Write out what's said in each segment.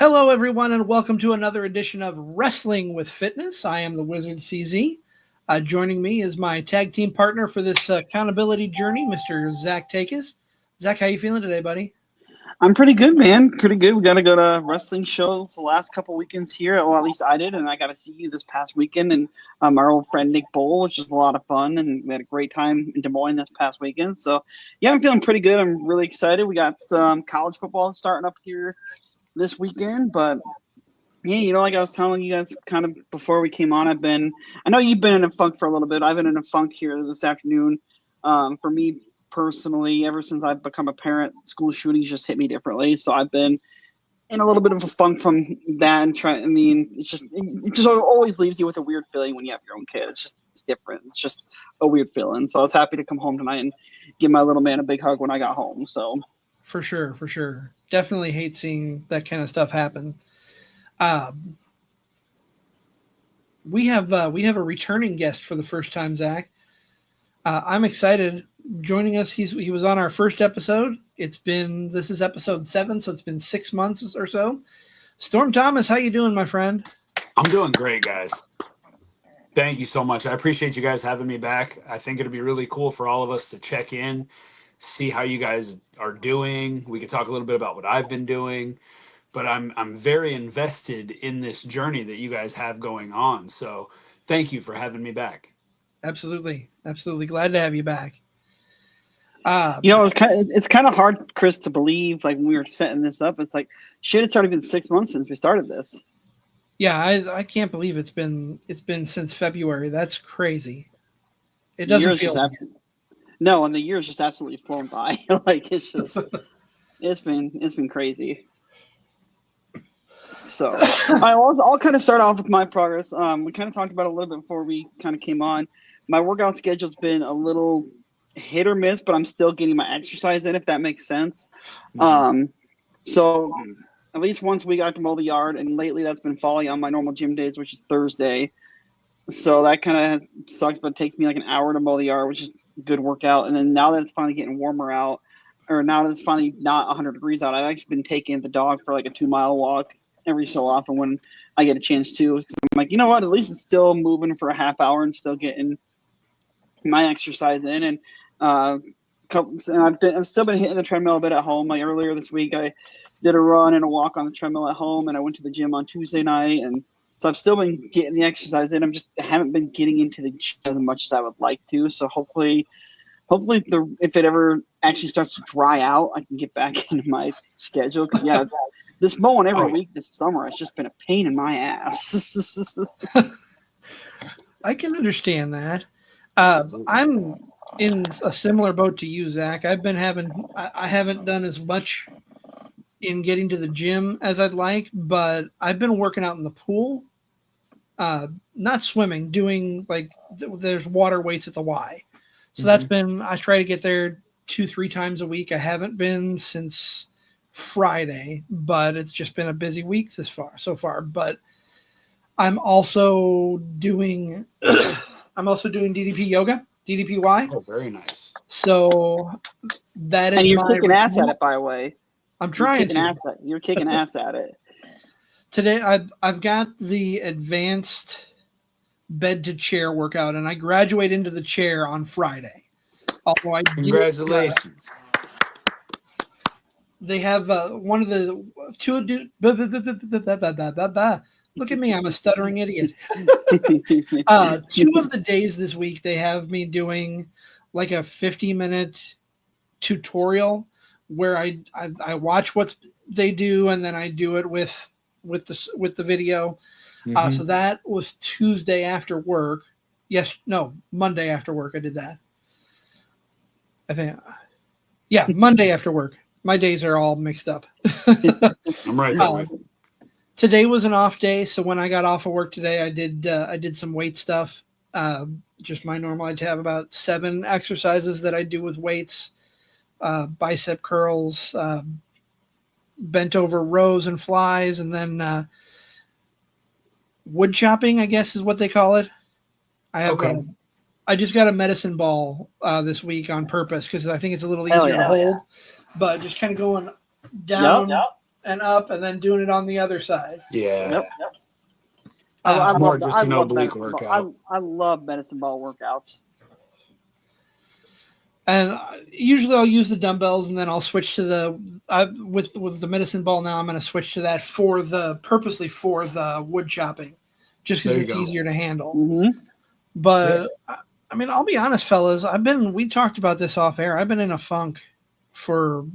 Hello, everyone, and welcome to another edition of Wrestling with Fitness. I am the Wizard CZ. Joining me is my tag team partner for this accountability journey, Mr. Zach Takis. Zach, how you feeling today, buddy? I'm pretty good, man. Pretty good. We got to go to wrestling shows the last couple weekends here. Well, at least I did, and I got to see you this past weekend and our old friend Nick Bowl, which was a lot of fun, and we had a great time in Des Moines this past weekend. So, yeah, I'm feeling pretty good. I'm really excited. We got some college football starting up here this weekend, but yeah, like I was telling you guys kind of before we came on, I know you've been in a funk for a little bit. I've been in a funk here this afternoon. For me personally, ever since I've become a parent, school shootings just hit me differently. So I've been in a little bit of a funk from that and it just always leaves you with a weird feeling when you have your own kid. It's different. It's just a weird feeling. So I was happy to come home tonight and give my little man a big hug when I got home. So For sure. Definitely hate seeing that kind of stuff happen. We have a returning guest for the first time, Zach. I'm excited. Joining us, he was on our first episode. This is episode 7, so it's been 6 months or so. Storm Thomas, how you doing, my friend? I'm doing great, guys. Thank you so much. I appreciate you guys having me back. I think it'll be really cool for all of us to check in, see how you guys are doing. We could talk a little bit about what I've been doing, but I'm very invested in this journey that you guys have going on. So thank you for having me back. Absolutely. Glad to have you back. it's kind of hard, Chris, to believe. Like when we were setting this up, it's like shit. It's already been 6 months since we started this. Yeah, I can't believe it's been since February. That's crazy. It doesn't feel like it. No, and the year's just absolutely flown by. Like it's been crazy. So I'll kind of start off with my progress. We kind of talked about it a little bit before we kind of came on. My workout schedule's been a little hit or miss, but I'm still getting my exercise in, if that makes sense. So at least once we got to mow the yard, and lately that's been falling on my normal gym days, which is Thursday. So that kind of sucks, but it takes me like an hour to mow the yard, which is a good workout. And then now that it's finally getting warmer out, or now that it's finally not 100 degrees out, I've actually been taking the dog for like a 2-mile walk every so often when I get a chance to. I'm like, you know what? At least it's still moving for a half hour and still getting my exercise in. And I've still been hitting the treadmill a bit at home. Like earlier this week, I did a run and a walk on the treadmill at home, and I went to the gym on Tuesday night, and so I've still been getting the exercise in. I haven't been getting into the gym as much as I would like to. So hopefully, if it ever actually starts to dry out, I can get back into my schedule. Because this mowing every week this summer has just been a pain in my ass. I can understand that. I'm in a similar boat to you, Zach. I haven't done as much in getting to the gym as I'd like, but I've been working out in the pool, not swimming, doing like there's water weights at the Y. So I try to get there 2-3 times a week. I haven't been since Friday, but it's just been a busy week so far. But I'm also doing DDP yoga, DDPY. Oh, very nice. So that is. And you're kicking ass at it, by the way. I'm trying to. You're kicking ass at it. Today, I've got the advanced bed to chair workout, and I graduate into the chair on Friday. Although Congratulations. They have one of the two. Look at me, I'm a stuttering idiot. 2 of the days this week, they have me doing like a 50-minute tutorial where I watch what they do, and then I do it with the video. So that was Tuesday after work. Monday after work I did that. I think, Monday after work. My days are all mixed up. I'm right there with you. Today was an off day, so when I got off of work today, I did some weight stuff. Just my normal. I have about 7 exercises that I do with weights, bicep curls, bent over rows and flies, and then wood chopping, I guess is what they call it. I just got a medicine ball this week on purpose because I think it's a little easier to hold. But just kind of going down and up and then doing it on the other side. Yeah. Yep. Uh, I more love that. just I an love oblique medicine workout. ball. I love medicine ball workouts. And usually I'll use the dumbbells, and then I'll switch to with the medicine ball. Now I'm going to switch to that purposely for the wood chopping, just because There you it's go. easier to handle. Mm-hmm. But I mean, I'll be honest, fellas. We talked about this off air. I've been in a funk for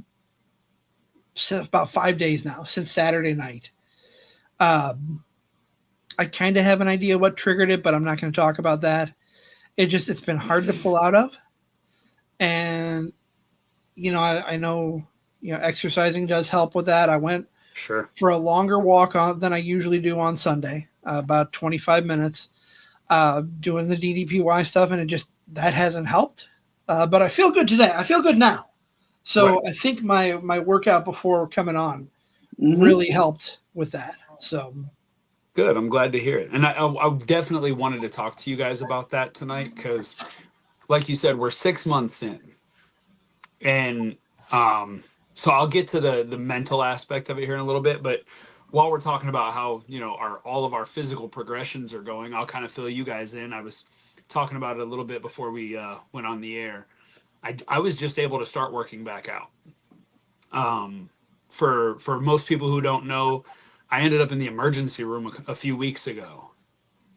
about 5 days now, since Saturday night. I kind of have an idea what triggered it, but I'm not going to talk about that. It's been hard to pull out of. And, I know, exercising does help with that. I went Sure. for a longer walk than I usually do on Sunday, about 25 minutes, doing the DDPY stuff, and that hasn't helped. But I feel good today. I feel good now. So Right. I think my workout before coming on Mm-hmm. really helped with that. So Good. I'm glad to hear it. And I definitely wanted to talk to you guys about that tonight because, like you said, we're 6 months in. And so I'll get to the mental aspect of it here in a little bit. But while we're talking about how, all of our physical progressions are going, I'll kind of fill you guys in. I was talking about it a little bit before we went on the air. I was just able to start working back out. For most people who don't know, I ended up in the emergency room a few weeks ago,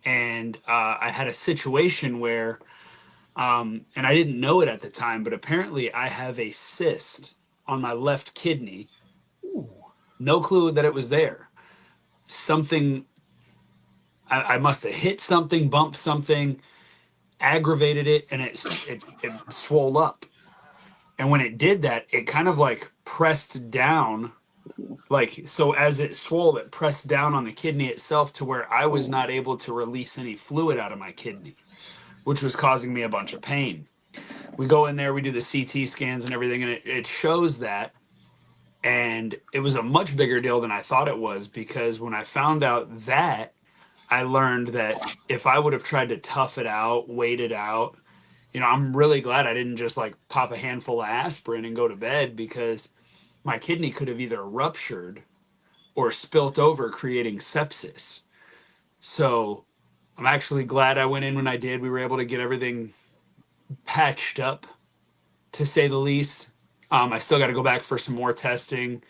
and I had a situation where, and I didn't know it at the time, but apparently I have a cyst on my left kidney. No clue that it was there. Something I must have hit something, bumped something, aggravated it, and it swole up. And when it did that, it kind of like pressed down. Like, so as it swole, it pressed down on the kidney itself to where I was not able to release any fluid out of my kidney, which was causing me a bunch of pain. We go in there, we do the CT scans and everything, and it shows that. And it was a much bigger deal than I thought it was, because when I found out that, I learned that if I would have tried to tough it out, wait it out, I'm really glad I didn't just like pop a handful of aspirin and go to bed, because my kidney could have either ruptured or spilt over, creating sepsis. So I'm actually glad I went in when I did. We were able to get everything patched up, to say the least. I still got to go back for some more testing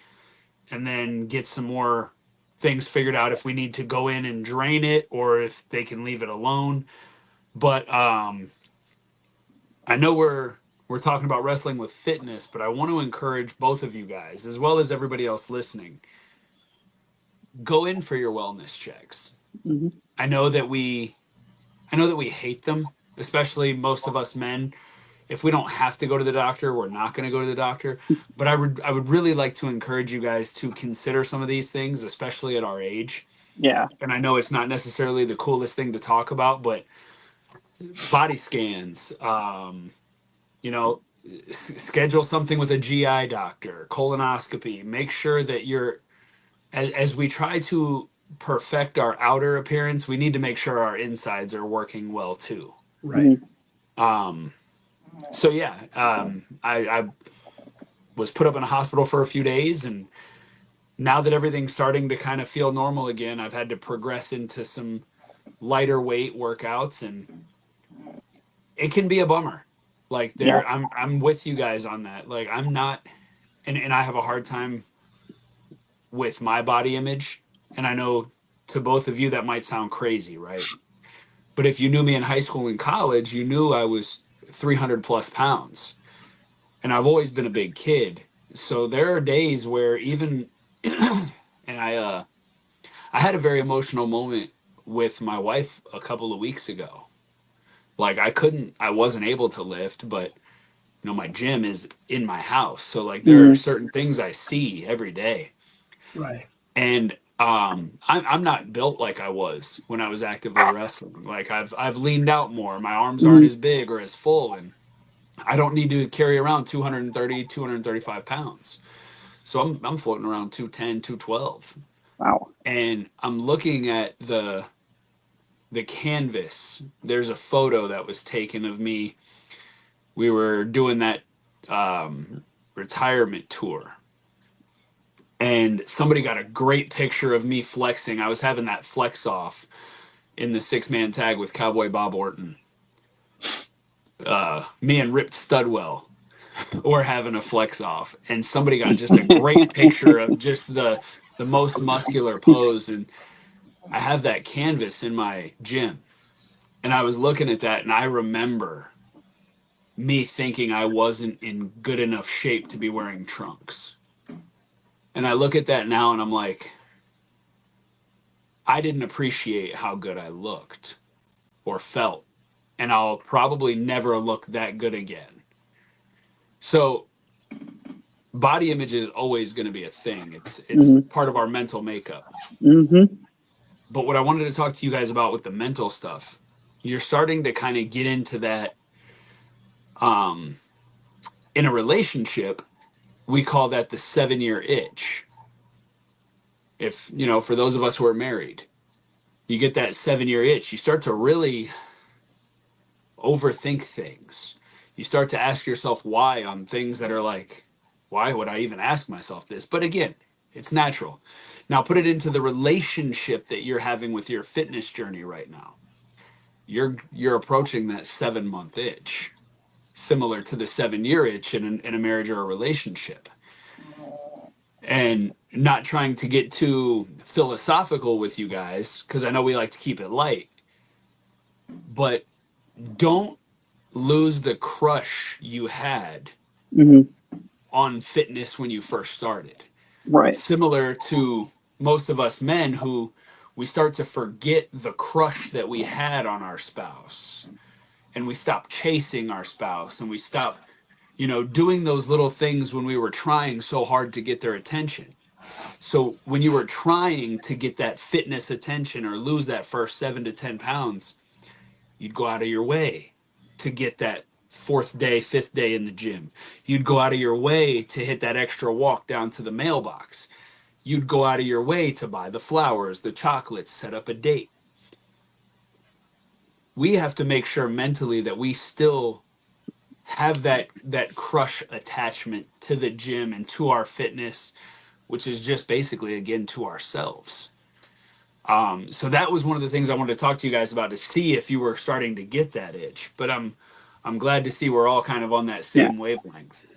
and then get some more things figured out, if we need to go in and drain it or if they can leave it alone. But I know we're talking about wrestling with fitness, but I want to encourage both of you guys, as well as everybody else listening, go in for your wellness checks. Mm-hmm. I know that we hate them, especially most of us men. If we don't have to go to the doctor, we're not going to go to the doctor. But I would really like to encourage you guys to consider some of these things, especially at our age. Yeah. And I know it's not necessarily the coolest thing to talk about, but body scans, you know, schedule something with a GI doctor, colonoscopy. Make sure that as we try to perfect our outer appearance, we need to make sure our insides are working well too. right. Um, so yeah, I was put up in a hospital for a few days, and now that everything's starting to kind of feel normal again, I've had to progress into some lighter weight workouts, and it can be a bummer. Like, Yeah. I'm with you guys on that. Like, I'm not, and I have a hard time with my body image, and I know to both of you that might sound crazy, right? But if you knew me in high school and college, you knew I was 300 plus pounds, and I've always been a big kid. So there are days where even, and I had a very emotional moment with my wife a couple of weeks ago. Like, I wasn't able to lift, but my gym is in my house. So like there are Mm-hmm. certain things I see every day. Right. And I'm not built like I was when I was actively wrestling. Like I've leaned out more. My arms aren't Mm-hmm. as big or as full, and I don't need to carry around 230, 235 pounds. So I'm floating around 210, 212. Wow. And I'm looking at the canvas. There's a photo that was taken of me. We were doing that retirement tour. and somebody got a great picture of me flexing. I was having that flex off in the 6-man tag with Cowboy Bob Orton. Me and Ripped Studwell were having a flex off, and somebody got just a great picture of just the most muscular pose. And I have that canvas in my gym, and I was looking at that, and I remember me thinking I wasn't in good enough shape to be wearing trunks. And I look at that now and I'm like, I didn't appreciate how good I looked or felt. And I'll probably never look that good again. So body image is always going to be a thing. It's part of our mental makeup. But what I wanted to talk to you guys about with the mental stuff, you're starting to kind of get into that. In a relationship, we call that the 7-year itch. If, for those of us who are married, you get that 7-year itch, you start to really overthink things. You start to ask yourself why on things that are like, why would I even ask myself this? But again, it's natural. Now put it into the relationship that you're having with your fitness journey right now. You're approaching that 7-month itch, similar to the 7-year itch in a marriage or a relationship. And not trying to get too philosophical with you guys, because I know we like to keep it light, but don't lose the crush you had on fitness when you first started. Right. Similar to most of us men who we start to forget the crush that we had on our spouse, and we stop chasing our spouse, and we stop, doing those little things when we were trying so hard to get their attention. So when you were trying to get that fitness attention or lose that first 7 to 10 pounds, you'd go out of your way to get that 4th day, 5th day in the gym. You'd go out of your way to hit that extra walk down to the mailbox. You'd go out of your way to buy the flowers, the chocolates, set up a date. We have to make sure mentally that we still have that crush attachment to the gym and to our fitness, which is just basically, again, to ourselves. So that was one of the things I wanted to talk to you guys about, to see if you were starting to get that itch. But I'm glad to see we're all kind of on that same wavelength.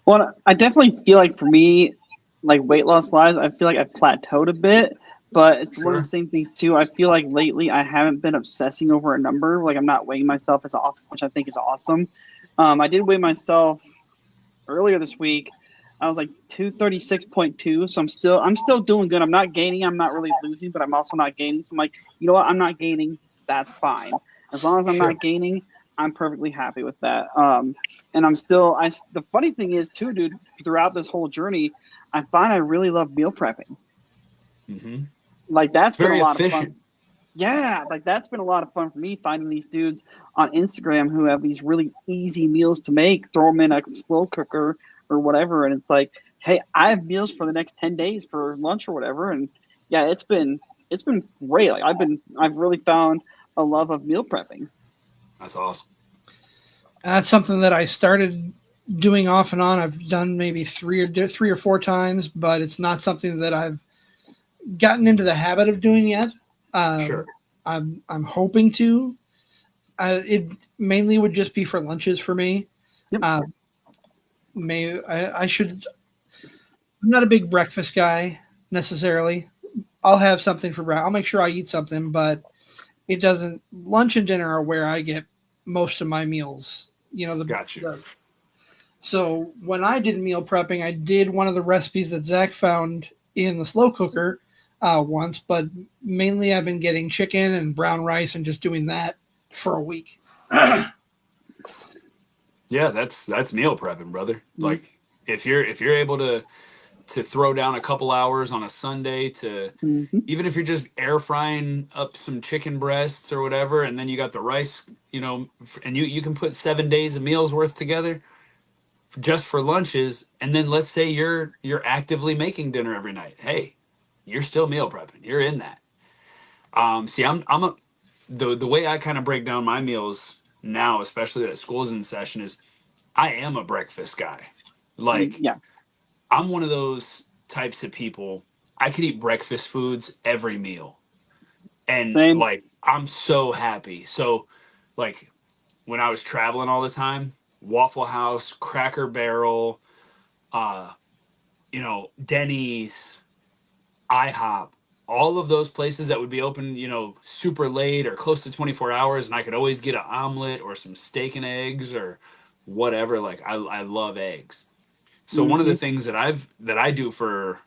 Well, I definitely feel like for me, like weight loss wise, I feel like I've plateaued a bit, but it's one of the same things too. I feel like lately I haven't been obsessing over a number. Like I'm not weighing myself as often, which I think is awesome. I did weigh myself earlier this week. I was like 236.2, so I'm still doing good. I'm not gaining, I'm not really losing, but I'm also not gaining. So I'm like, you know what? I'm not gaining. That's fine. As long as I'm not gaining, I'm perfectly happy with that. And the funny thing is too, dude, throughout this whole journey, I find I really love meal prepping. Like that's been a lot of fun. Yeah, like that's been a lot of fun for me, finding these dudes on Instagram who have these really easy meals to make, throw them in a slow cooker or whatever, and it's like, hey, I have meals for the next 10 days for lunch or whatever. And yeah, it's been great. Like I've really found a love of meal prepping. That's awesome. That's something that I started doing off and on. I've done maybe three or four times, but it's not something that I've gotten into the habit of doing yet. I'm hoping to. It mainly would just be for lunches for me. Yep. I should. I'm not a big breakfast guy necessarily. I'll have something for breakfast. I'll make sure I eat something, but it doesn't. Lunch and dinner are where I get most of my meals. So when I did meal prepping, I did one of the recipes that Zach found in the slow cooker once, but mainly I've been getting chicken and brown rice and just doing that for a week. Yeah, that's meal prepping, brother. Like if you're able to throw down a couple hours on a Sunday to even if you're just air frying up some chicken breasts or whatever, and then you got the rice, and you can put 7 days of meals worth together just for lunches, and then let's say you're actively making dinner every night. Hey, you're still meal prepping. You're in that. See, the way I kind of break down my meals now, especially that school's in session, is I am a breakfast guy. Like, I'm one of those types of people. I could eat breakfast foods every meal. And Same. like, I'm so happy. So like when I was traveling all the time, Waffle House, Cracker Barrel, uh, Denny's, IHOP, all of those places that would be open, super late or close to 24 hours, and I could always get an omelet or some steak and eggs or whatever. Like I love eggs. So one of the Mm-hmm. things that I do for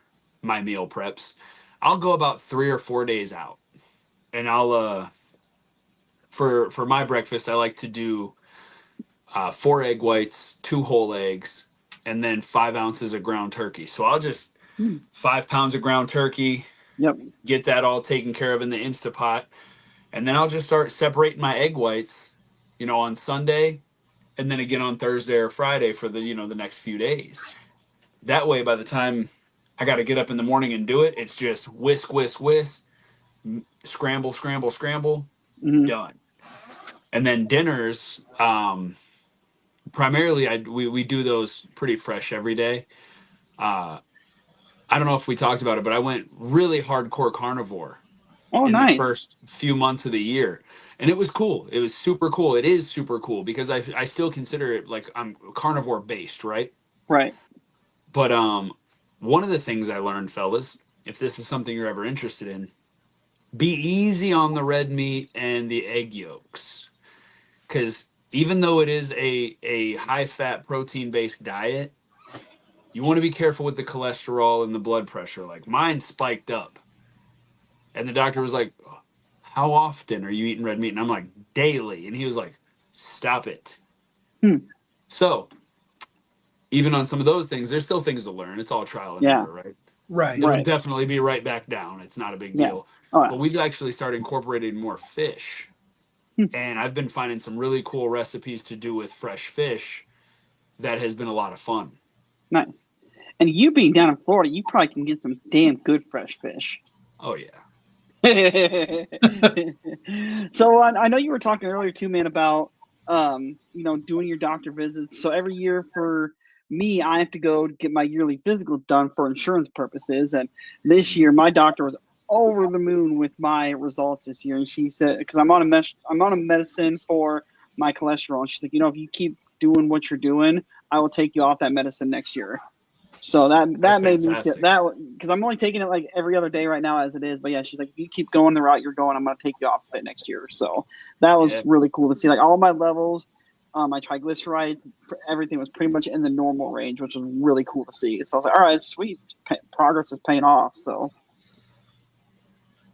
my meal preps, I'll go about 3 or 4 days out, and I'll for my breakfast I like to do 4 egg whites, 2 whole eggs, and then 5 ounces of ground turkey. So I'll just 5 pounds of ground turkey, Yep. get that all taken care of in the Instapot, and then I'll just start separating my egg whites, on Sunday, and then again on Thursday or Friday for the next few days. That way, by the time I got to get up in the morning and do it, it's just whisk, whisk, whisk, scramble, scramble, scramble, Mm-hmm. done. And then dinners, primarily, we do those pretty fresh every day. Uh, I don't know if we talked about it, but I went really hardcore carnivore Oh, in the nice. first few months of the year. And it was cool. It was super cool. It is super cool because I still consider it like I'm carnivore based, right? Right. But one of the things I learned, fellas, if this is something you're ever interested in, be easy on the red meat and the egg yolks. Because even though it is a high fat protein based diet, you want to be careful with the cholesterol and the blood pressure. Like mine spiked up. And the doctor was like, how often are you eating red meat? And I'm like, daily. And he was like, stop it. Hmm. So even on some of those things, there's still things to learn. It's all trial and Yeah. error, right? Right. It'll Right. definitely be right back down. It's not a big Yeah. deal. Oh, yeah. But we've actually started incorporating more fish. Hmm. And I've been finding some really cool recipes to do with fresh fish that has been a lot of fun. Nice. And you being down in Florida, you probably can get some damn good fresh fish. Oh, yeah. So I know you were talking earlier too, man, about doing your doctor visits. So every year for me, I have to go get my yearly physical done for insurance purposes. And this year, my doctor was over the moon with my results this year. And she said, because I'm on a medicine for my cholesterol, and she's like, if you keep doing what you're doing, I will take you off that medicine next year. So that That's made me feel fantastic. that, because I'm only taking it like every other day right now as it is. But yeah, she's like, if you keep going the route you're going, I'm gonna take you off of it next year. So that was Yeah. really cool to see. Like all my levels, my triglycerides, everything was pretty much in the normal range, which was really cool to see. So I was like, all right, sweet, progress is paying off. So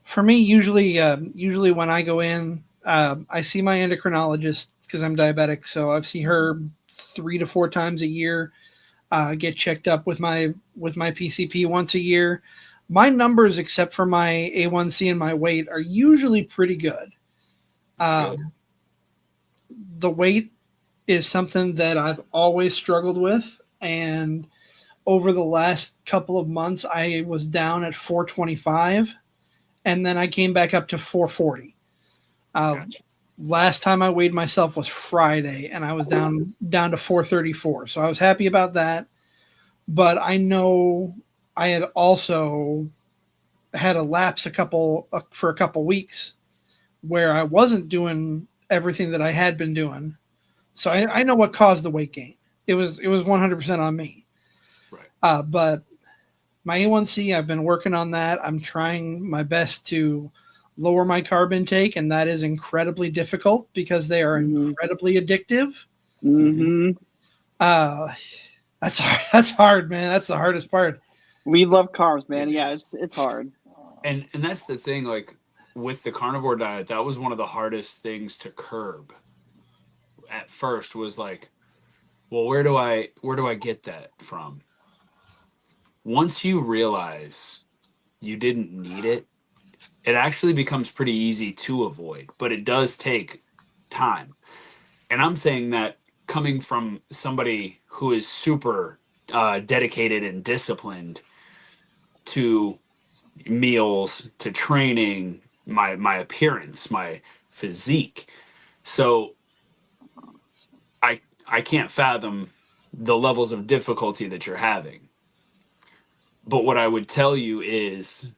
For me, usually when I go in, I see my endocrinologist because I'm diabetic, so I see her 3 to 4 times a year. Get checked up with my PCP once a year. My numbers, except for my A1C and my weight, are usually pretty good. That's good. The weight is something that I've always struggled with, and over the last couple of months, I was down at 425, and then I came back up to 440. Gotcha. Last time I weighed myself was Friday, and I was down to 434. So I was happy about that. But I know I had also had a lapse for a couple weeks where I wasn't doing everything that I had been doing. So I know what caused the weight gain. It was 100% on me. Right. But my A1C, I've been working on that. I'm trying my best to lower my carb intake, and that is incredibly difficult because they are incredibly addictive. mm-hmm. That's hard, man. That's the hardest part. We love carbs, man. It Yeah, is. it's hard. And that's the thing, like with the carnivore diet, that was one of the hardest things to curb at first was like, well, where do I get that from? Once you realize you didn't need it, it actually becomes pretty easy to avoid, but it does take time. And I'm saying that coming from somebody who is super dedicated and disciplined to meals, to training, my appearance, my physique. So I can't fathom the levels of difficulty that you're having. But what I would tell you is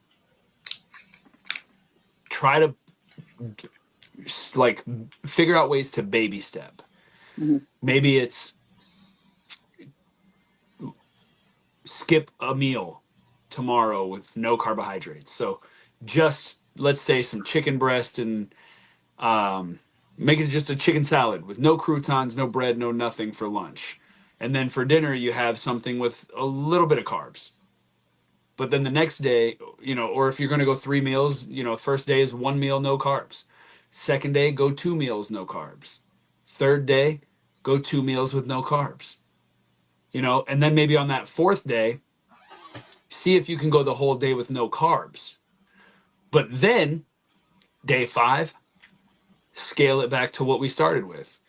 try to like figure out ways to baby step. Mm-hmm. Maybe it's skip a meal tomorrow with no carbohydrates. So just let's say some chicken breast and make it just a chicken salad with no croutons, no bread, no nothing for lunch. And then for dinner, you have something with a little bit of carbs. But then the next day, or if you're going to go 3 meals, first day is 1 meal, no carbs. Second day, go 2 meals, no carbs. Third day, go 2 meals with no carbs. And then maybe on that fourth day, see if you can go the whole day with no carbs. But then day 5, scale it back to what we started with.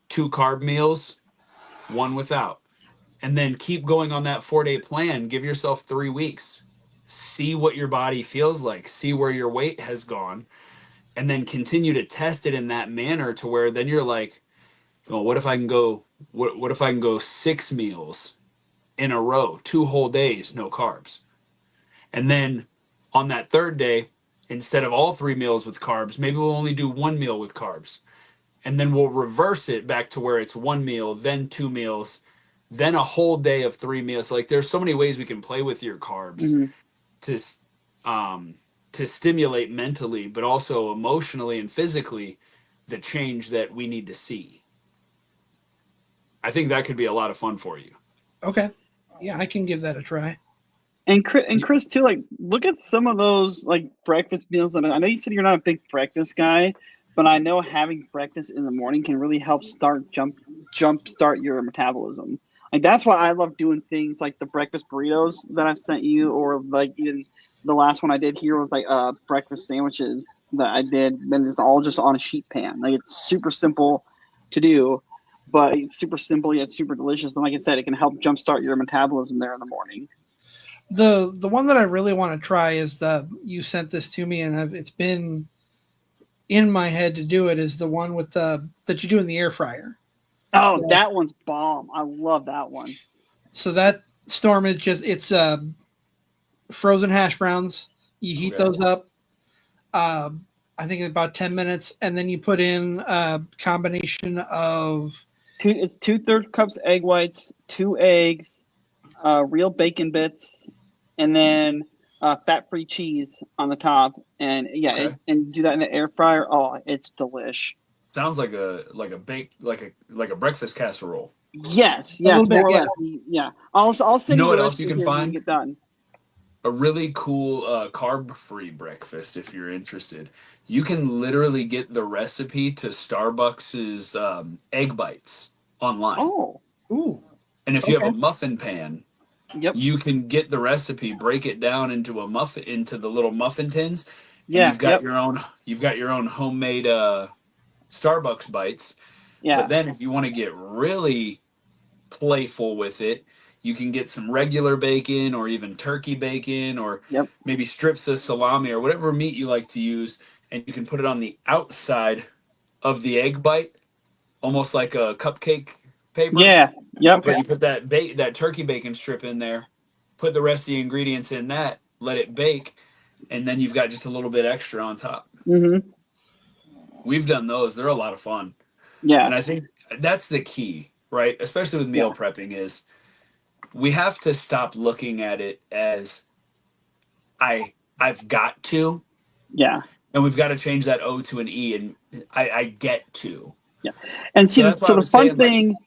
2 carb meals, 1 without. And then keep going on that 4-day plan. Give yourself 3 weeks. See what your body feels like. See where your weight has gone. And then continue to test it in that manner to where then you're like, well, what if I can go, what if I can go 6 meals in a row, 2 whole days, no carbs? And then on that third day, instead of all 3 meals with carbs, maybe we'll only do 1 meal with carbs. And then we'll reverse it back to where it's 1 meal, then 2 meals, then a whole day of 3 meals. Like there's so many ways we can play with your carbs Mm-hmm. to to stimulate mentally, but also emotionally and physically the change that we need to see. I think that could be a lot of fun for you. Okay. Yeah, I can give that a try. And Chris too, like look at some of those like breakfast meals. And I know you said you're not a big breakfast guy, but I know having breakfast in the morning can really help jump start your metabolism. Like that's why I love doing things like the breakfast burritos that I've sent you, or like even the last one I did here was like breakfast sandwiches that I did, and it's all just on a sheet pan. Like it's super simple to do, but it's super simple yet super delicious. And like I said, it can help jumpstart your metabolism there in the morning. The one that I really want to try is you sent this to me, and it's been in my head to do it, is the one with that you do in the air fryer. Oh, Yeah. that one's bomb. I love that one. So that Storm is it's frozen hash browns. You heat those up. I think in about 10 minutes, and then you put in a combination of It's 2/3 cups egg whites, 2 eggs, real bacon bits, and then fat-free cheese on the top. And yeah, Okay. and do that in the air fryer. Oh, it's delish. Sounds like a baked like a breakfast casserole. Yes, a yeah, little it's bit. more or Yeah. less. Yeah, I'll You send know you what the else you recipe can here when we find? get done. A really cool carb-free breakfast if you're interested. You can literally get the recipe to Starbucks's egg bites online. Oh, Ooh. And if you have okay. a muffin pan, Yep. you can get the recipe, break it down into into the little muffin tins, and Yeah. Yep. you've got your own homemade Starbucks bites. But Yeah. then if you want to get really playful with it, you can get some regular bacon or even turkey bacon or Yep. maybe strips of salami or whatever meat you like to use, and you can put it on the outside of the egg bite, almost like a cupcake paper. Yeah. Yep. But you put that turkey bacon strip in there, put the rest of the ingredients in that, let it bake, and then you've got just a little bit extra on top. Mm-hmm. We've done those. They're a lot of fun. Yeah. And I think that's the key, right? Especially with Yeah. meal prepping is we have to stop looking at it as I've got to, Yeah. and we've got to change that O to an E, and I get to. Yeah. And see, So that's why so I the was fun saying, like, thing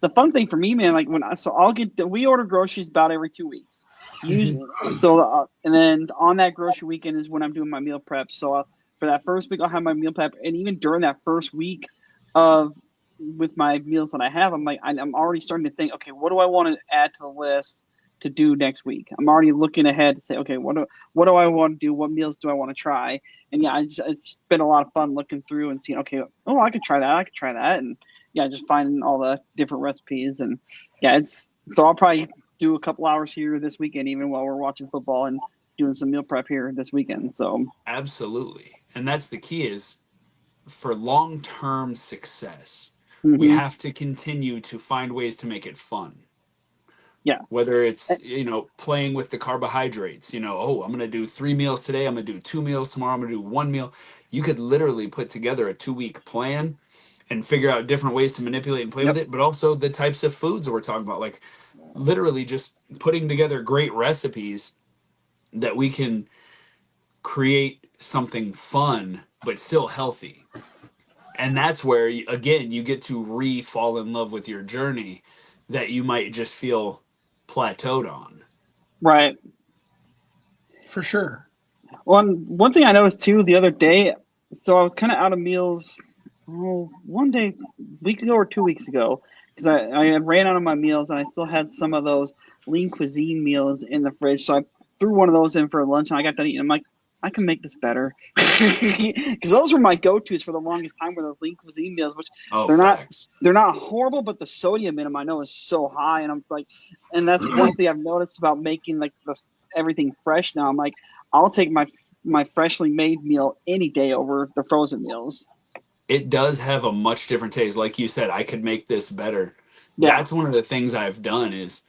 the fun thing for me, man, like I'll we order groceries about every 2 weeks, usually. So and then on that grocery weekend is when I'm doing my meal prep. So for that first week, I'll have my meal prep, and even during that first week of with my meals that I have, I'm like I'm already starting to think, okay, what do I want to add to the list to do next week? I'm already looking ahead to say, okay, what do I want to do? What meals do I want to try? And yeah, it's been a lot of fun looking through and seeing, okay, oh, I could try that, and yeah, just finding all the different recipes. And yeah, so I'll probably do a couple hours here this weekend, even while we're watching football and doing some meal prep here this weekend. So absolutely. And that's the key is for long-term success, we mm-hmm. have to continue to find ways to make it fun, Yeah. Whether it's, playing with the carbohydrates, oh, I'm going to do 3 meals today. I'm going to do 2 meals tomorrow. I'm going to do 1 meal. You could literally put together a 2-week plan and figure out different ways to manipulate and play with Yep. it, but also the types of foods that we're talking about, like literally just putting together great recipes that we can create something fun but still healthy. And that's where, again, you get to fall in love with your journey that you might just feel plateaued on. Right. For sure. One thing I noticed too the other day, so I was kind of out of meals, one day, week ago or 2 weeks ago, because I had ran out of my meals and I still had some of those lean cuisine meals in the fridge. So I threw one of those in for lunch and I got done eating. I'm like, I can make this better, because those were my go-tos for the longest time, were those lean cuisine meals, which Facts. they're not horrible, but the sodium in them I know is so high, and I'm like, and that's one thing I've noticed about making like everything fresh now. I'm like, I'll take my freshly made meal any day over the frozen meals. It does have a much different taste. Like you said, I could make this better. Yeah. That's one of the things I've done is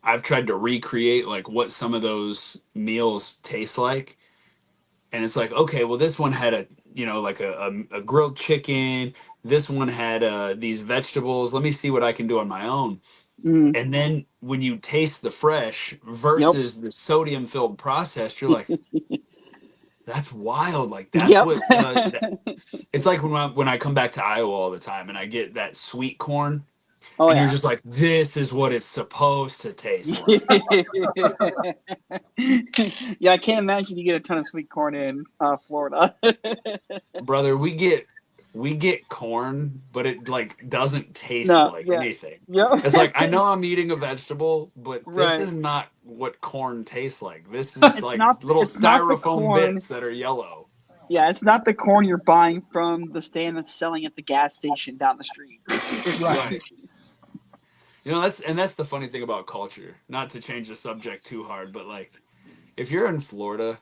I've tried to recreate like what some of those meals taste like. And it's like, okay, well, this one had a grilled chicken. This one had these vegetables. Let me see what I can do on my own. Mm. And then when you taste the fresh Yep. versus the sodium filled processed, you're like, that's wild. Like that's Yep. what it's like when I come back to Iowa all the time and I get that sweet corn, Oh and you're yeah. just like, this is what it's supposed to taste like. Yeah, I can't imagine you get a ton of sweet corn in Florida. Brother, we get corn, but it like doesn't taste No. like Yeah. anything. Yep. It's like, I know I'm eating a vegetable, but this Right. is not what corn tastes like. This is It's like not. little It's not the styrofoam corn. bits that are yellow. Yeah, it's not the corn you're buying from the stand that's selling at the gas station down the street. Right. That's the funny thing about culture. Not to change the subject too hard, but like if you're in Florida,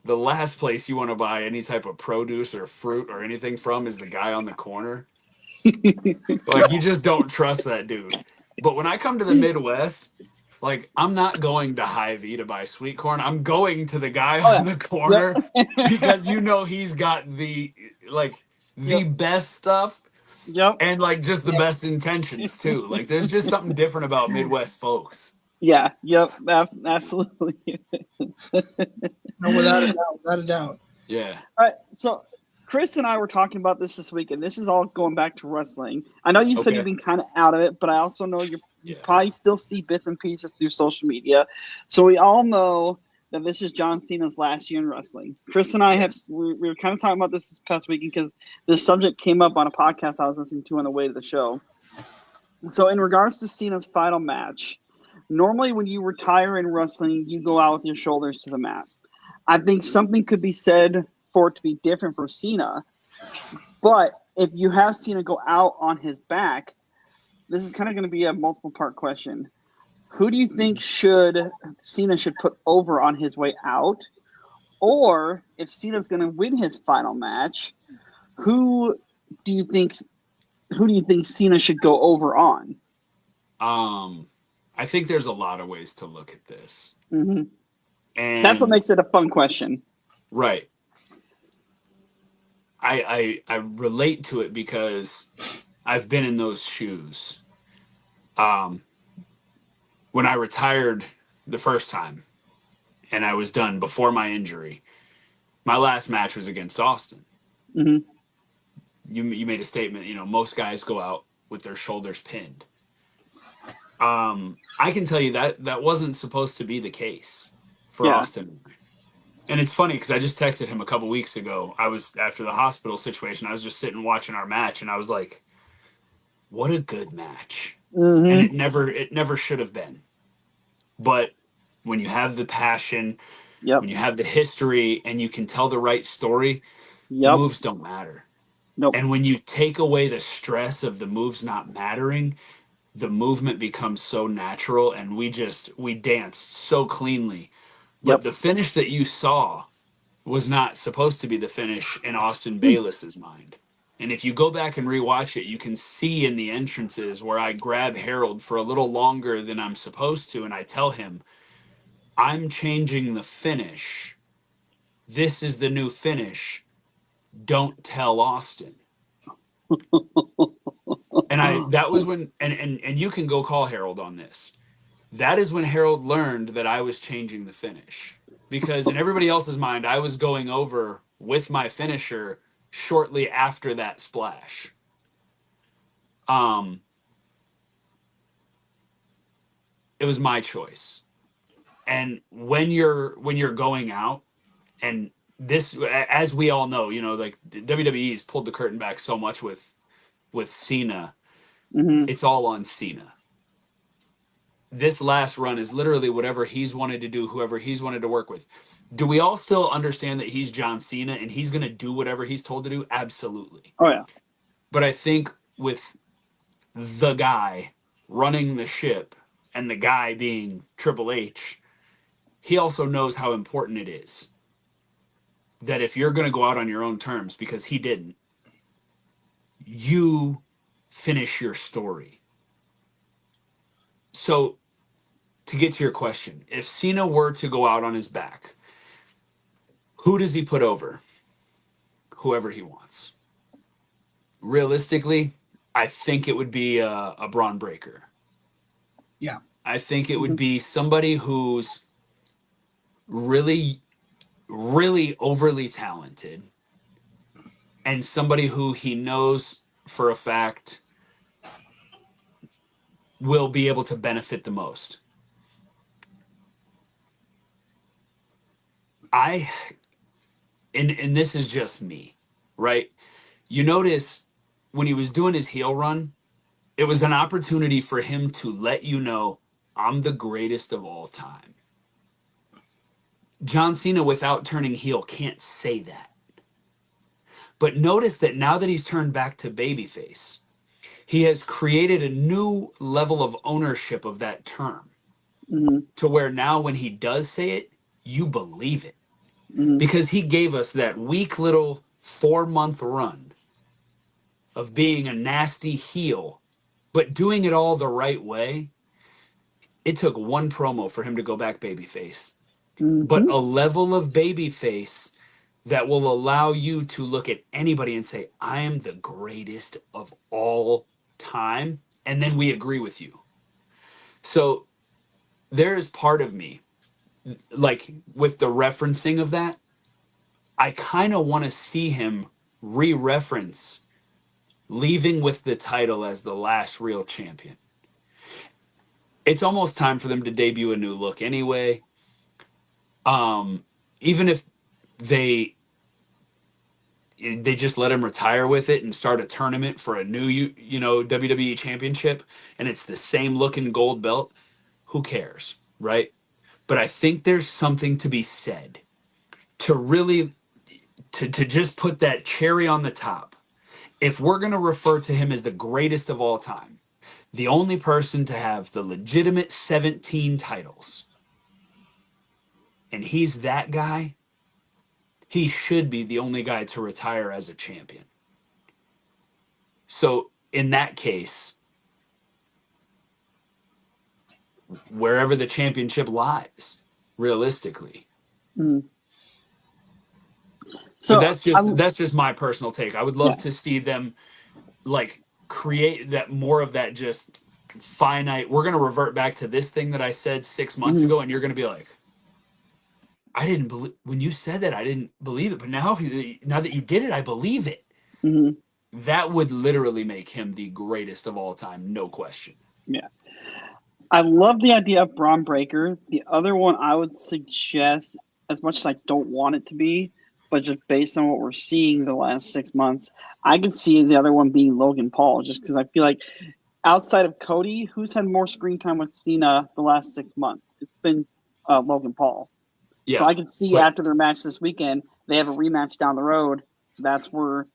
the last place you want to buy any type of produce or fruit or anything from is the guy on the corner. Like you just don't trust that dude. But when I come to the Midwest, like I'm not going to Hy-Vee to buy sweet corn. I'm going to the guy Oh on the yeah. corner Yep. because he's got the Yep. best stuff Yep. and like just the best intentions too. Like there's just something different about Midwest folks. Yeah. Yep. Absolutely. No, without a doubt. Without a doubt. Yeah. All right. So Chris and I were talking about this week, and this is all going back to wrestling. I know you said you've been kind of out of it, but I also know you probably still see bits and pieces through social media. So we all know that this is John Cena's last year in wrestling. Chris and I we were kind of talking about this past weekend because this subject came up on a podcast I was listening to on the way to the show. So in regards to Cena's final match, normally when you retire in wrestling, you go out with your shoulders to the mat. I think something could be said for it to be different for Cena. But if you have Cena go out on his back, this is kind of going to be a multiple part question. Who do you think Cena should put over on his way out? Or if Cena's going to win his final match, who do you think Cena should go over on? I think there's a lot of ways to look at this. Mm-hmm. And that's what makes it a fun question. Right. I relate to it because I've been in those shoes. When I retired the first time and I was done before my injury, my last match was against Austin. Mm-hmm. You made a statement, most guys go out with their shoulders pinned. I can tell you that wasn't supposed to be the case for Austin. And it's funny because I just texted him a couple weeks ago. I was after the hospital situation. I was just sitting watching our match, and I was like, "What a good match!" Mm-hmm. And it never should have been. But when you have the passion, when you have the history, and you can tell the right story, the moves don't matter. Nope. And when you take away the stress of the moves not mattering, the movement becomes so natural, and we danced so cleanly. But the finish that you saw was not supposed to be the finish in Austin Bayless's mind. And if you go back and rewatch it, you can see in the entrances where I grab Harold for a little longer than I'm supposed to, and I tell him, I'm changing the finish. This is the new finish. Don't tell Austin. And that was when, and you can go call Harold on this. That is when Harold learned that I was changing the finish. Because in everybody else's mind, I was going over with my finisher shortly after that splash. It was my choice. And when you're going out, and this, as we all know, you know, like WWE's pulled the curtain back so much with Cena. It's all on Cena. This last run is literally whatever he's wanted to do, whoever he's wanted to work with. Do we all still understand that he's John Cena and he's going to do whatever he's told to do? Absolutely. Oh, yeah. But I think with the guy running the ship and the guy being Triple H, he also knows how important it is that if you're going to go out on your own terms, because he didn't, you finish your story. So to get to your question, if Cena were to go out on his back, who does he put over? Whoever he wants. Realistically, I think it would be a Braun Breaker. Yeah. I think it would be somebody who's really, really overly talented and somebody who he knows for a fact will be able to benefit the most. And this is just me, right? You notice when he was doing his heel run, it was an opportunity for him to let you know, I'm the greatest of all time. John Cena, without turning heel, can't say that. But notice that now that he's turned back to babyface, he has created a new level of ownership of that term to where now when he does say it, you believe it. Because he gave us that weak little 4-month run of being a nasty heel, but doing it all the right way. It took one promo for him to go back babyface. But a level of babyface that will allow you to look at anybody and say, I am the greatest of all time. And then we agree with you. So there is part of me, like with the referencing of that, I kind of want to see him re-reference leaving with the title as the last real champion. It's almost time for them to debut a new look anyway. Even if they just let him retire with it and start a tournament for a new, WWE championship, and it's the same looking gold belt, who cares, right? But I think there's something to be said to really, to just put that cherry on the top. If we're going to refer to him as the greatest of all time, the only person to have the legitimate 17 titles, and he's that guy, he should be the only guy to retire as a champion. So in that case, wherever the championship lies, realistically. So but that's just my personal take. I would love to see them like create that more of that just finite. We're going to revert back to this thing that I said 6 months ago, and you're going to be like, I didn't believe when you said that. I didn't believe it, but now that you did it, I believe it. That would literally make him the greatest of all time, no question. Yeah, I love the idea of Braun Breaker. The other one I would suggest, as much as I don't want it to be, but just based on what we're seeing the last 6 months, I could see the other one being Logan Paul, just because I feel like outside of Cody, who's had more screen time with Cena the last 6 months? It's been Logan Paul. Yeah, so I could see after their match this weekend, they have a rematch down the road. That's where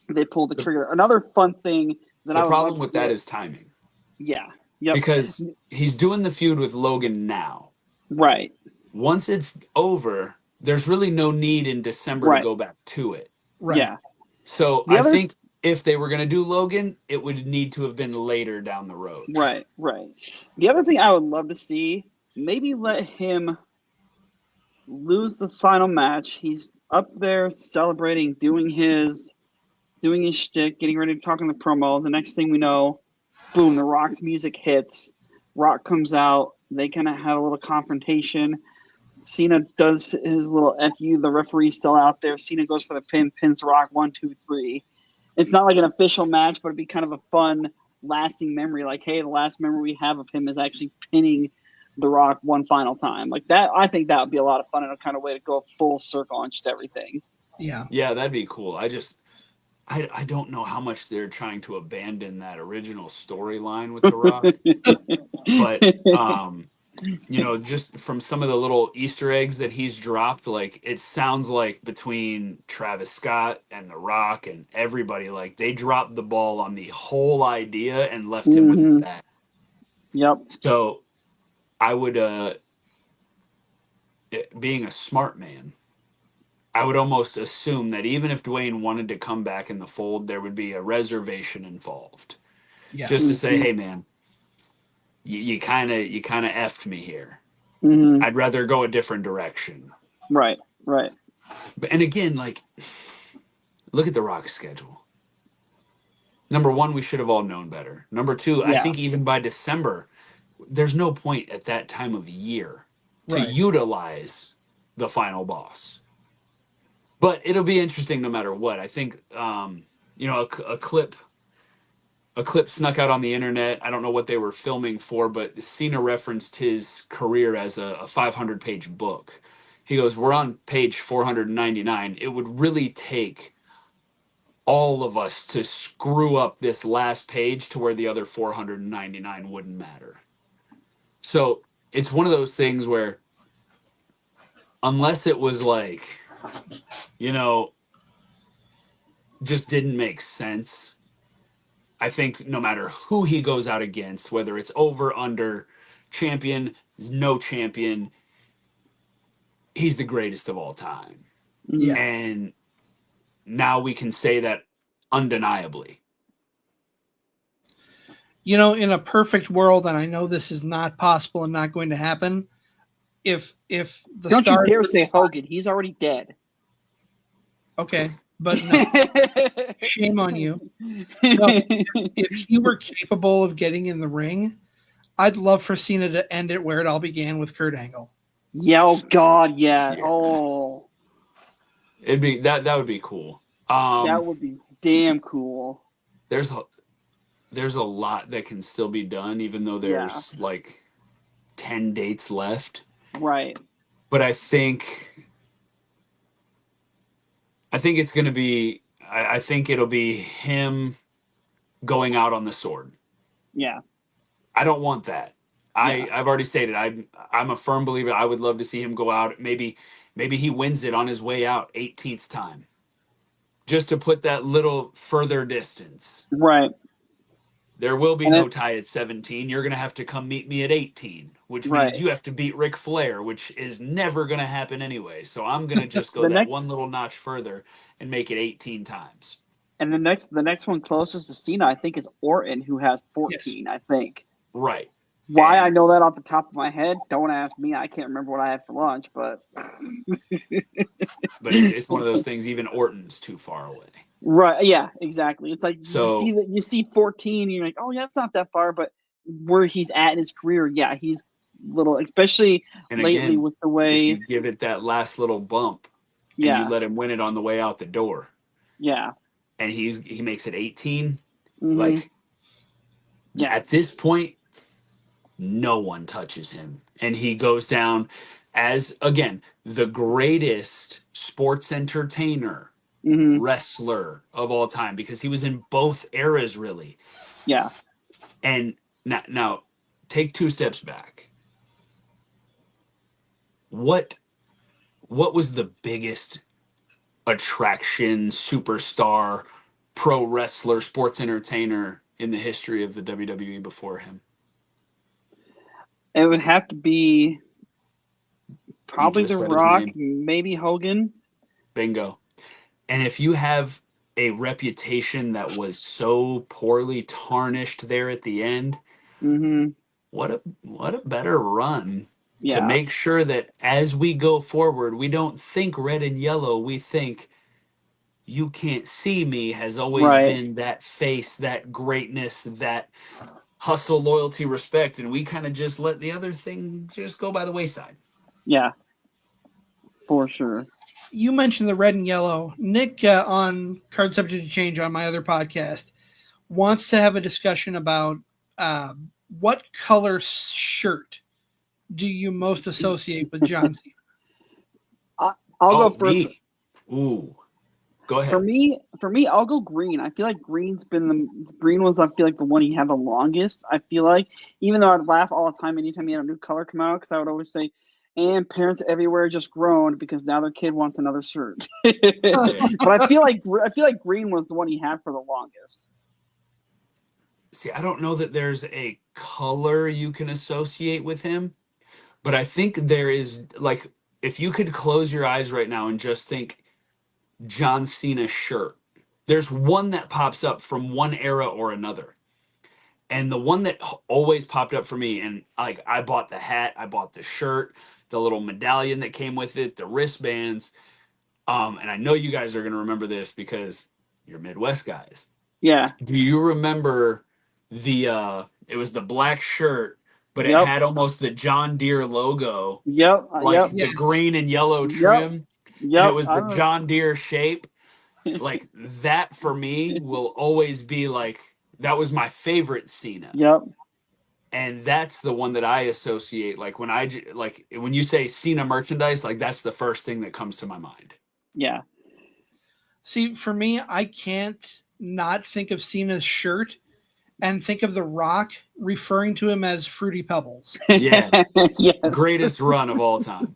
they pull the trigger. Another fun thing that the problem with that is timing. Yeah. Yep. Because he's doing the feud with Logan now. Right. Once it's over, there's really no need in December to go back to it. Right. Yeah. So I think if they were going to do Logan, it would need to have been later down the road. Right, right. The other thing I would love to see, maybe let him lose the final match. He's up there celebrating, doing his shtick, getting ready to talk in the promo. The next thing we know, boom, the Rock's music hits. Rock comes out. They kind of have a little confrontation. Cena does his little FU. The referee's still out there. Cena goes for the pin, pins Rock 1, 2, 3. It's not like an official match, but it'd be kind of a fun, lasting memory. Like, hey, the last memory we have of him is actually pinning The Rock one final time. Like that, I think that would be a lot of fun and a kind of way to go full circle on just everything. Yeah. Yeah, that'd be cool. I don't know how much they're trying to abandon that original storyline with The Rock, but you know, just from some of the little Easter eggs that he's dropped, like it sounds like between Travis Scott and The Rock and everybody, like they dropped the ball on the whole idea and left him with that. Yep. So I would, being a smart man, I would almost assume that even if Dwayne wanted to come back in the fold, there would be a reservation involved. Yeah. Just to say, hey man, you kind of effed me here. Mm-hmm. I'd rather go a different direction. Right, right. And again, like, look at The Rock's schedule. Number one, we should have all known better. Number two, I think even by December, there's no point at that time of year to utilize the final boss. But it'll be interesting no matter what. I think, you know, a clip snuck out on the internet. I don't know what they were filming for, but Cena referenced his career as a 500-page book. He goes, we're on page 499. It would really take all of us to screw up this last page to where the other 499 wouldn't matter. So it's one of those things where unless it was like, you know, just didn't make sense, I think no matter who he goes out against, whether it's over, under, champion, no champion, he's the greatest of all time. Yeah. And now we can say that undeniably. You know, in a perfect world, and I know this is not possible and not going to happen, if the Don't stars you dare say Hogan. He's already dead. Okay, but no, shame on you. No, if he were capable of getting in the ring, I'd love for Cena to end it where it all began with Kurt Angle. Yeah, oh God, yeah. Oh, It'd be that would be cool. that would be damn cool. There's a lot that can still be done, even though there's like 10 dates left. Right. But I think it's going to be, I think it'll be him going out on the sword. Yeah. I don't want that. I've already stated, I'm a firm believer. I would love to see him go out. Maybe he wins it on his way out 18th time, just to put that little further distance. Right. There will be no tie at 17. You're going to have to come meet me at 18, which means you have to beat Ric Flair, which is never going to happen anyway. So I'm going to just go one little notch further and make it 18 times. And the next one closest to Cena, I think, is Orton, who has 14, I think. Right. Why I know that off the top of my head, don't ask me. I can't remember what I had for lunch, but but it's one of those things. Even Orton's too far away. Right? Yeah, exactly. It's like So, you see 14, and you're like, oh yeah, that's not that far. But where he's at in his career, yeah, he's little, especially lately again, with the way if you give it that last little bump, and you let him win it on the way out the door. Yeah. And he makes it 18. Mm-hmm. Like, at this point, no one touches him. And he goes down as, again, the greatest sports entertainer, wrestler of all time, because he was in both eras, really. Yeah. And now take 2 steps back. What was the biggest attraction, superstar, pro wrestler, sports entertainer in the history of the WWE before him? It would have to be probably The said his Rock, name. maybe Hogan. Bingo. And if you have a reputation that was so poorly tarnished there at the end. Mm-hmm. What a better run to Yeah. make sure that as we go forward, we don't think red and yellow. We think you can't see me has always Right. been that face, that greatness, that hustle, loyalty, respect. And we kind of just let the other thing just go by the wayside. Yeah. For sure. You mentioned the red and yellow. Nick on Card Subject to Change on my other podcast wants to have a discussion about what color shirt do you most associate with John Cena? I'll go Oh, first. me. Ooh. Go For ahead. me, I'll go green. I feel like green was I feel like the one he had the longest. I feel like even though I'd laugh all the time anytime he had a new color come out because I would always say, "And parents everywhere just groaned because now their kid wants another shirt." Yeah. But I feel like green was the one he had for the longest. See, I don't know that there's a color you can associate with him, but I think there is, like, if you could close your eyes right now and just think John Cena shirt, there's one that pops up from one era or another. And the one that always popped up for me, and like I bought the hat, I bought the shirt, the little medallion that came with it, the wristbands. And I know you guys are gonna remember this because you're Midwest guys. Yeah. Do you remember it was the black shirt, but it Yep. had almost the John Deere logo, Yep. like the Yes. green and yellow Yep. trim, and it Yep. was the John Deere shape? Like that for me will always be like that was my favorite Cena. Yep. And that's the one that I associate. Like like when you say Cena merchandise, like that's the first thing that comes to my mind. Yeah. See, for me, I can't not think of Cena's shirt and think of The Rock referring to him as Fruity Pebbles. Yeah, Yes. greatest run of all time.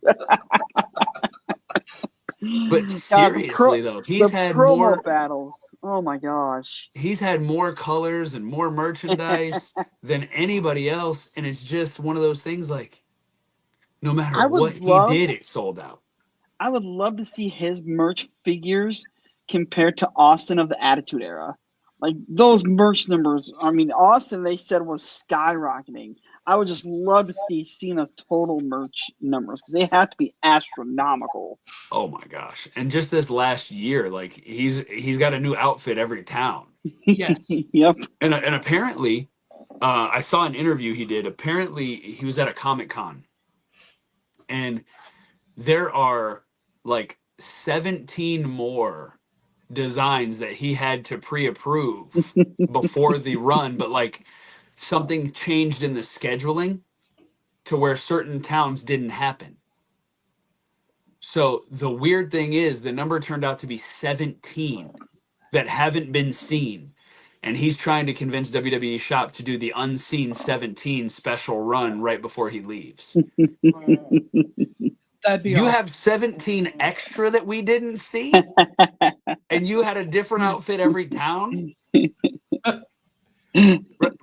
But God, seriously though, the promo battles. Oh my gosh. he's had more colors and more merchandise than anybody else, and it's just one of those things like no matter I what would he love did, it sold out. I would love to see his merch figures compared to Austin of the Attitude Era. Like those merch numbers, I mean, Austin they said was skyrocketing. I would just love to see Cena's total merch numbers because they have to be astronomical. Oh my gosh. And just this last year, like he's got a new outfit every town. Yes. Yep. And apparently, I saw an interview he did. Apparently, he was at a Comic Con, and there are like 17 more designs that he had to pre-approve before the run, but like something changed in the scheduling to where certain towns didn't happen. So the weird thing is the number turned out to be 17 that haven't been seen. And he's trying to convince WWE Shop to do the Unseen 17 special run right before he leaves. That'd be You awesome. have 17 extra that we didn't see, and you had a different outfit every town?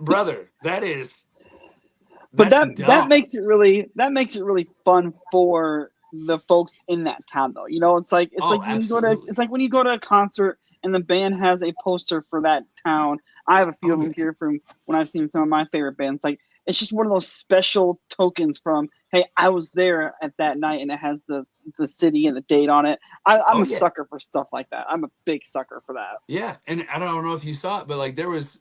Brother, But that's that dumb. makes it really fun for the folks in that town though. You know, it's like when you go to a concert and the band has a poster for that town. I have a few of them here from when I've seen some of my favorite bands. Like it's just one of those special tokens from, hey, I was there at that night and it has the city and the date on it. I'm a sucker for stuff like that. I'm a big sucker for that. Yeah, and I don't know if you saw it, but like there was,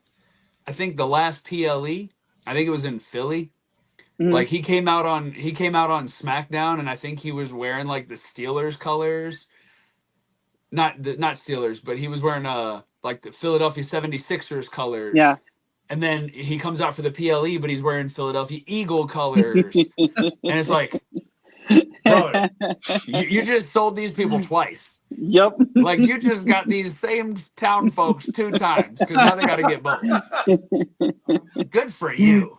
I think the last PLE, I think it was in Philly. Mm-hmm. Like he came out on SmackDown, and I think he was wearing like the Steelers colors. Not Steelers, but he was wearing like the Philadelphia 76ers colors. Yeah. And then he comes out for the PLE, but he's wearing Philadelphia Eagle colors. And it's like, brother, you just sold these people twice. Yep. Like you just got these same town folks 2 times because now they got to get both. Good for you.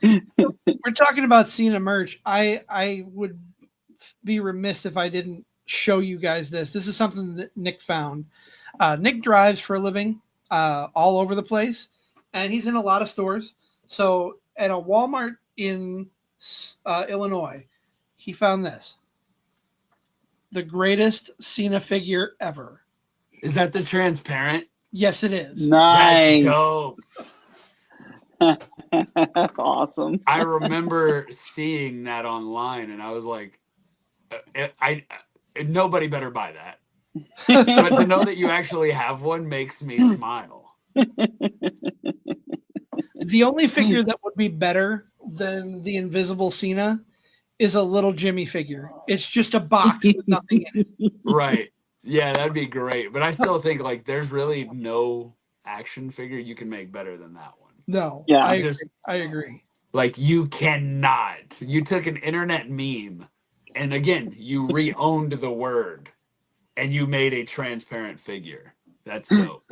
We're talking about Cena merch. I would be remiss if I didn't show you guys this. This is something that Nick found. Nick drives for a living all over the place, and he's in a lot of stores. So at a Walmart in Illinois, he found this. The greatest Cena figure ever. Is that the transparent? Yes, it is. Nice. That's dope. That's awesome. I remember seeing that online, and I was like, I nobody better buy that. But to know that you actually have one makes me smile. The only figure that would be better than the Invisible Cena is a little Jimmy figure. It's just a box with nothing in it. Right. Yeah, that'd be great. But I still think like there's really no action figure you can make better than that one. No, Yeah. I agree. Like you cannot. You took an internet meme and again, you re-owned the word and you made a transparent figure. That's dope.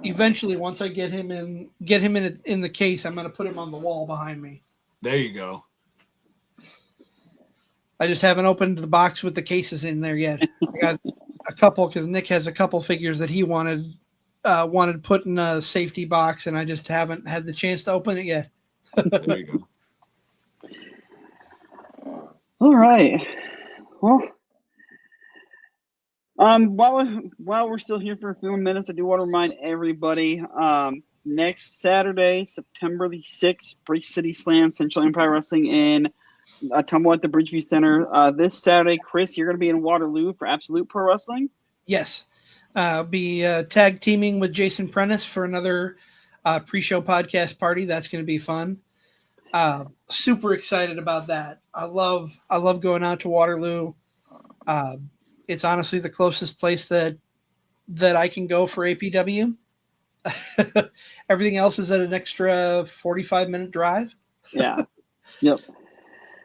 Eventually, once I get him in the case, I'm going to put him on the wall behind me. There you go. I just haven't opened the box with the cases in there yet. I got a couple because Nick has a couple figures that he wanted put in a safety box, and I just haven't had the chance to open it yet. There you go. All right. Well, while we're still here for a few more minutes, I do want to remind everybody, next Saturday, September the 6th, Bridge City Slam, Central Empire Wrestling in Tumble at the Bridgeview Center. This Saturday, Chris, you're going to be in Waterloo for Absolute Pro Wrestling. Yes. Be tag teaming with Jason Prentice for another pre-show podcast party. That's going to be fun. Super excited about that. I love going out to Waterloo. It's honestly the closest place that I can go for APW. Everything else is at an extra 45-minute drive. Yeah. Yep.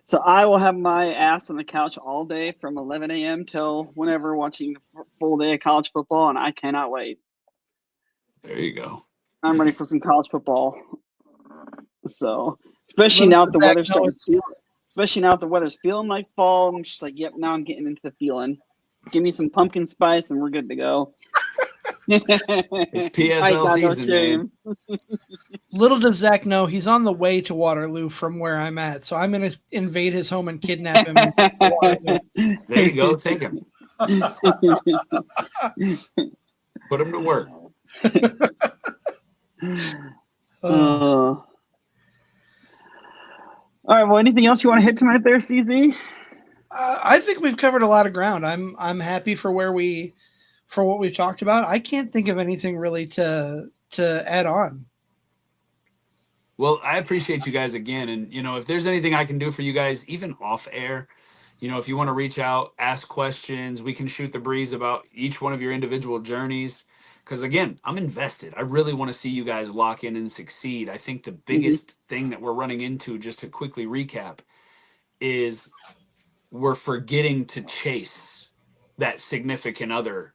So I will have my ass on the couch all day from 11 a.m. till whenever, watching the full day of college football, and I cannot wait. There you go. I'm ready for some college football. So, especially now that the weather's feeling like fall, I'm just like, yep, now I'm getting into the feeling. Give me some pumpkin spice and we're good to go. It's PSL season, man. Little does Zach know he's on the way to Waterloo from where I'm at, so I'm going to invade his home and kidnap him. There you go. Take him. Put him to work. All right. Well, anything else you want to hit tonight there, CZ? I think we've covered a lot of ground. I'm happy for what we've talked about. I can't think of anything really to add on. Well, I appreciate you guys again. And, if there's anything I can do for you guys, even off air, if you want to reach out, ask questions, we can shoot the breeze about each one of your individual journeys. Because, again, I'm invested. I really want to see you guys lock in and succeed. I think the biggest thing that we're running into, just to quickly recap, is we're forgetting to chase that significant other.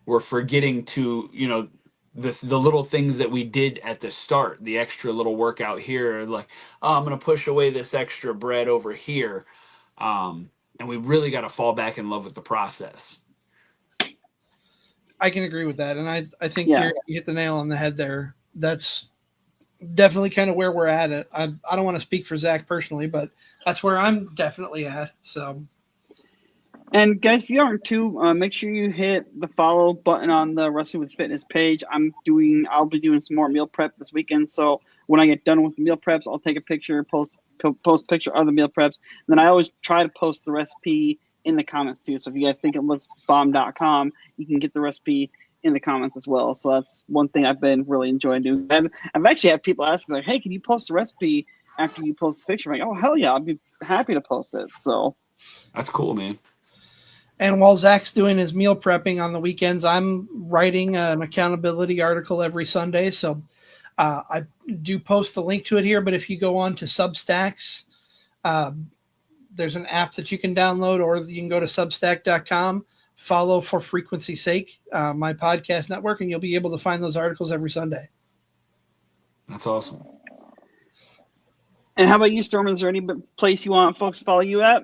We're forgetting to, the little things that we did at the start, the extra little workout here, like, oh, I'm going to push away this extra bread over here. And we really got to fall back in love with the process. I can agree with that. And I think you hit the nail on the head there. That's definitely kind of where we're at. I don't want to speak for Zach personally, but that's where I'm definitely at. So. And guys, if you aren't too, make sure you hit the follow button on the Wrestling with Fitness page. I'll be doing some more meal prep this weekend. So when I get done with the meal preps, I'll take a picture, post picture of the meal preps. And then I always try to post the recipe in the comments too. So if you guys think it looks bomb.com, you can get the recipe in the comments as well. So that's one thing I've been really enjoying doing. I've actually had people ask me like, hey, can you post the recipe after you post the picture? I'm like, oh, hell yeah, I'd be happy to post it. So that's cool, man. And while Zach's doing his meal prepping on the weekends, I'm writing an accountability article every Sunday. So I do post the link to it here. But if you go on to Substacks, there's an app that you can download, or you can go to substack.com, follow For Frequency's Sake, my podcast network, and you'll be able to find those articles every Sunday. That's awesome. And how about you, Storm? Is there any place you want folks to follow you at?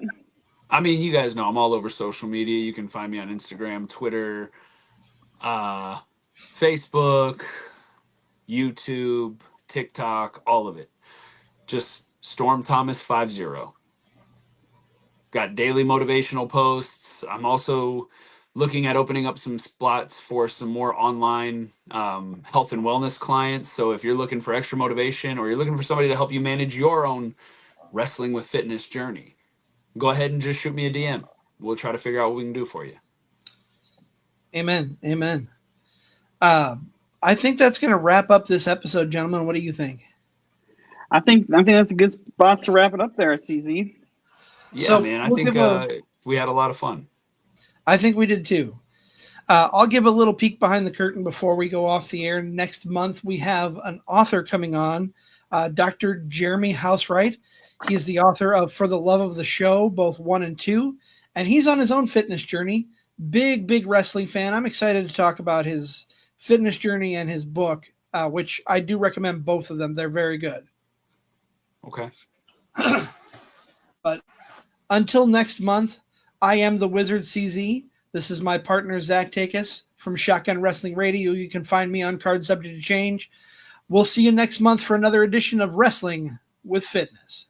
I mean, you guys know I'm all over social media. You can find me on Instagram, Twitter, Facebook, YouTube, TikTok, all of it. Just Storm Thomas 50. Got daily motivational posts. I'm also looking at opening up some spots for some more online health and wellness clients. So if you're looking for extra motivation, or you're looking for somebody to help you manage your own wrestling with fitness journey, go ahead and just shoot me a DM. We'll try to figure out what we can do for you. Amen. Amen. I think that's going to wrap up this episode, gentlemen. What do you think? I think that's a good spot to wrap it up there, CZ. Yeah, So man. I we'll think give we had a lot of fun. I think we did too. I'll give a little peek behind the curtain before we go off the air. Next month, we have an author coming on, Dr. Jeremy Housewright. He is the author of For the Love of the Show, both 1 and 2, and he's on his own fitness journey. Big wrestling fan. I'm excited to talk about his fitness journey and his book, which I do recommend both of them. They're very good. Okay. But until next month, I am the Wizard CZ. This is my partner, Zach Takis from Shotgun Wrestling Radio. You can find me on Card Subject to Change. We'll see you next month for another edition of Wrestling with Fitness.